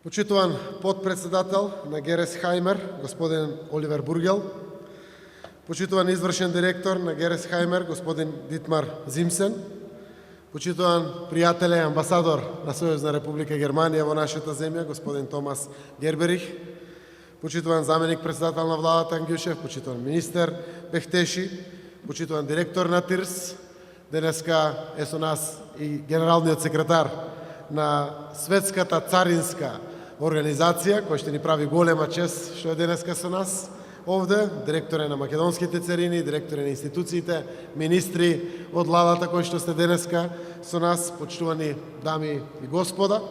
Почитуван подпредседател на Гересхаймер, господин Оливер Бургел, почитуван извршен директор на Гересхаймер, господин Дитмар Зимсен, почитуван пријателе и амбасадор на Сојузна Република Германија во нашата земја, господин Томас Герберих, почитуван заменик председател на владата Ангјушев, почитуван министер Бехтеши, почитуван директор на ТИРС, денеска е со нас и генералниот секретар на Светската царинска организација, која ще ни прави голема чест што е денеска со нас овде, директор на македонските царини, директор на институциите, министри од владата кои што сте денеска со нас, почитувани дами и господа.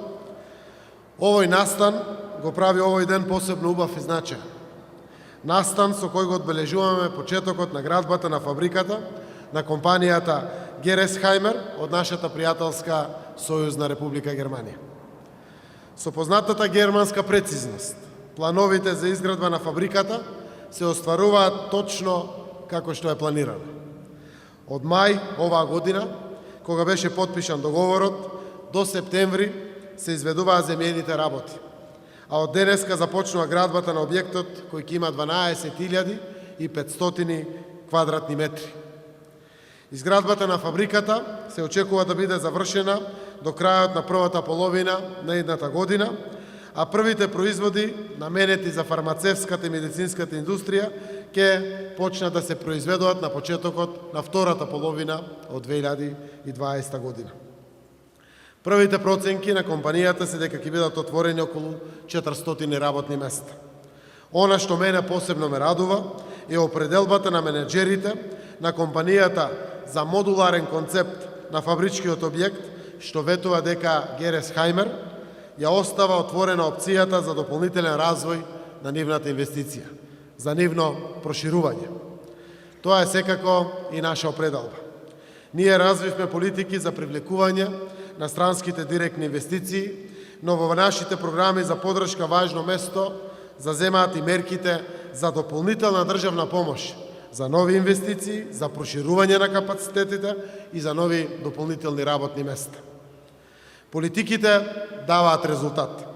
Овој настан го прави овој ден посебно убав и значаен. Настан со кој го одбележуваме почетокот на градбата на фабриката на компанијата Гересхаймер од нашата пријателска Сојузна Република Германија. Со познатата германска прецизност, плановите за изградба на фабриката се остваруваат точно како што е планирано. Од мај оваа година, кога беше потпишан договорот, до септември се изведуваат земјените работи, а од денеска започнува градбата на објектот кој ќе има 12.500 квадратни метри. Изградбата на фабриката се очекува да биде завршена до крајот на првата половина на едната година, а првите производи наменети за фармацевската и медицинската индустрија ќе почнат да се произведуваат на почетокот на втората половина од 2020 година. Првите проценки на компанијата се дека ќе бидат отворени околу 400 работни места. Она што мене посебно ме радува е определбата на менеджерите на компанијата за модуларен концепт на фабричкиот објект, што ветува дека Гересхаймер ја остава отворена опцијата за дополнителен развој на нивната инвестиција, за нивно проширување. Тоа е секако и наша определба. Ние развивме политики за привлекување на странските директни инвестиции, но во нашите програми за поддршка важно место заземаат и мерките за дополнителна државна помош, за нови инвестиции, за проширување на капацитетите и за нови дополнителни работни места. Политиките даваат резултат.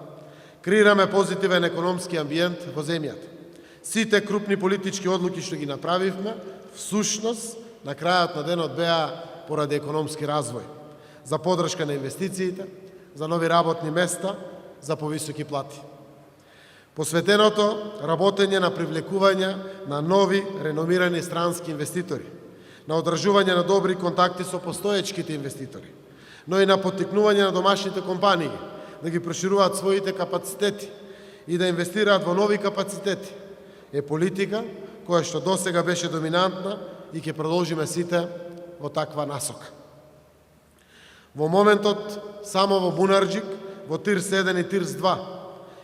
Креираме позитивен економски амбиент во земјата. Сите крупни политички одлуки што ги направивме, всушност, на крајот на денот беа поради економски развој, за поддршка на инвестициите, за нови работни места, за повисоки плати. Посветеното работење на привлекување на нови реномирани странски инвеститори, на одржување на добри контакти со постоечките инвеститори, но и на поттикнување на домашните компании да ги прошируваат своите капацитети и да инвестираат во нови капацитети, е политика која што досега беше доминантна и ќе продолжиме сите во таква насока. Во моментот, само во Бунарџик, во ТИРС 1 и ТИРС 2,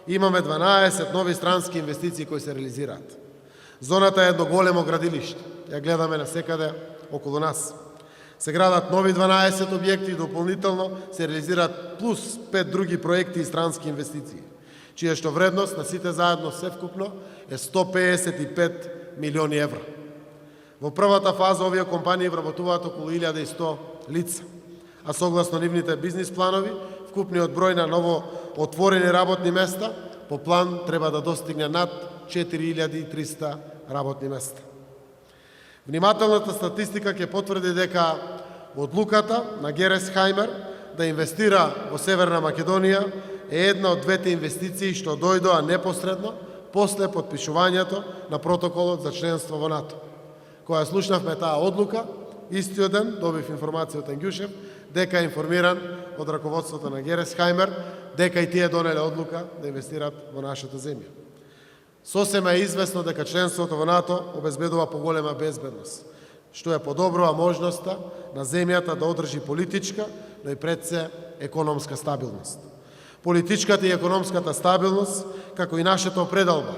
имаме 12 нови странски инвестиции кои се реализираат. Зоната е едно големо градилиште, ја гледаме насекаде околу нас. Се градат нови 12 објекти и дополнително се реализираат плюс 5 други проекти и странски инвестиции, чија што вредност на сите заедно севкупно е 155 милиони евра. Во првата фаза овие компании вработуваат околу 1100 лица, а согласно нивните бизнис планови, вкупниот број на ново отворени работни места по план треба да достигне над 4300 работни места. Внимателната статистика ќе потврди дека одлуката на Гересхаймер да инвестира во Северна Македонија е една од двете инвестиции што дојдоа непосредно после потпишувањето на протоколот за членство во НАТО. Кога слушнавме таа одлука, истиот ден добив информација од Ангјушев дека е информиран од раководството на Гересхаймер дека и тие донеле одлука да инвестираат во нашата земја. Сосема е известно дека членството во НАТО обезбедува поголема безбедност, што ја подобрува можноста на земјата да одржи политичка, но и пред се економска стабилност. Политичката и економската стабилност, како и нашата определба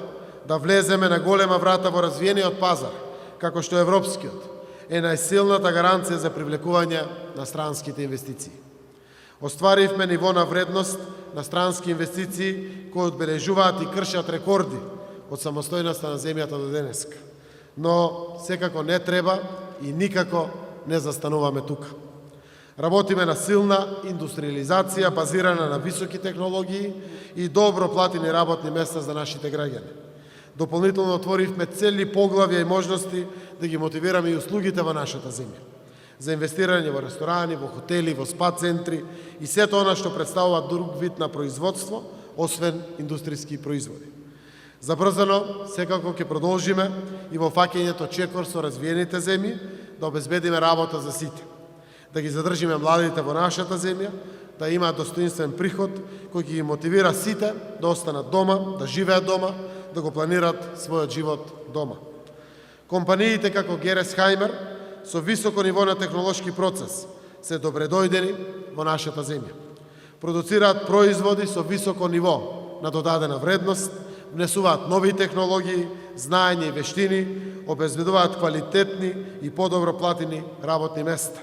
да влеземе на голема врата во развиениот пазар, како што е европскиот, е најсилната гаранција за привлекување на странските инвестиции. Остваривме ниво на вредност на странски инвестиции кои одбележуваат и кршат рекорди од самостојноста на земјата до денеска. Но секако не треба и никако не застануваме тука. Работиме на силна индустриализација базирана на високи технологии и добро платени работни места за нашите граѓани. Дополнително отворивме цели поглавја и можности да ги мотивираме и услугите во нашата земја. За инвестирање во ресторани, во хотели, во спа центри и сето она што представува друг вид на производство, освен индустријски производи. Забрзано, секако ќе продолжиме и во фаќањето чекор со развиените земји да обезбедиме работа за сите. Да ги задржиме младите во нашата земја, да имаат достоинствен приход кој ќе ги мотивира сите да останат дома, да живеат дома, да го планираат својот живот дома. Компаниите како Гересхаймер со високо ниво на технолошки процес се добредојдени во нашата земја. Продуцираат производи со високо ниво на додадена вредност, внесуваат нови технологии, знаење и вештини, обезбедуваат квалитетни и подобро платени работни места.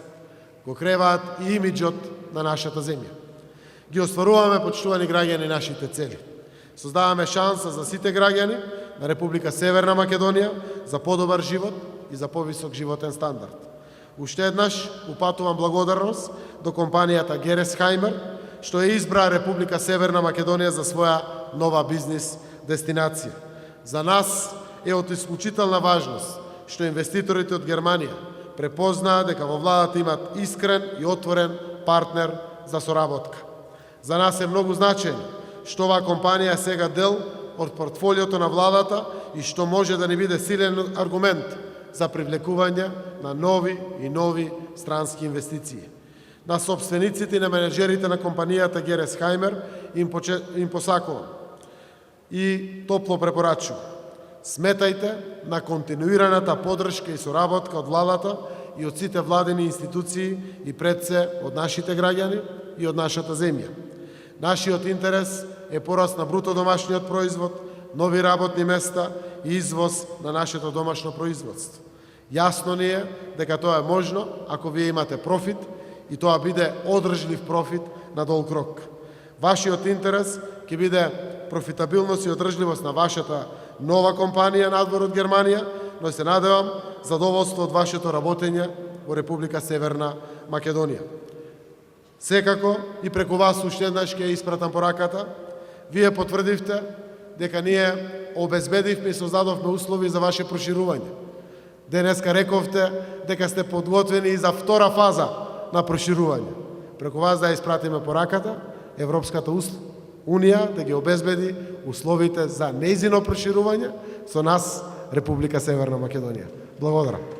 Го креваат и имиджот на нашата земја. Ги остваруваме, почитувани граѓани, нашите цели. Создаваме шанса за сите граѓани на Република Северна Македонија за подобар живот и за повисок животен стандард. Уште еднаш упатувам благодарност до компанијата Гересхаймер, што е избра Република Северна Македонија за своја нова бизнис дестинација. За нас е од исклучителна важност што инвеститорите од Германија препознаа дека во владата имат искрен и отворен партнер за соработка. За нас е многу значајно што оваа компанија сега дел од портфолиото на владата и што може да ни биде силен аргумент за привлекување на нови странски инвестиции. На собствениците и на менеджерите на компанијата Гересхаймер им посакувам и топло препорачувам. Сметајте на континуираната поддршка и соработка од владата и од сите владени институции и пред се од нашите граѓани и од нашата земја. Нашиот интерес е пораст на бруто домашниот производ, нови работни места и извоз на нашето домашно производство. Јасно ни е дека тоа е можно ако вие имате профит и тоа биде одржлив профит на долг рок. Вашиот интерес ќе биде профитабилност и одржливост на вашата нова компанија надвор од Германија, но се надевам задоволство од вашето работење во Република Северна Македонија. Секако и преку вас уште еднаш ќе испратам пораката. Вие потврдивте дека ние обезбедивме и создадовме услови за ваше проширување. Денеска рековте дека сте подготвени и за втора фаза на проширување. Преку вас да испратиме пораката, Европската Унија да ги обезбеди условите за нејзино проширување со нас, Република Северна Македонија. Благодарам.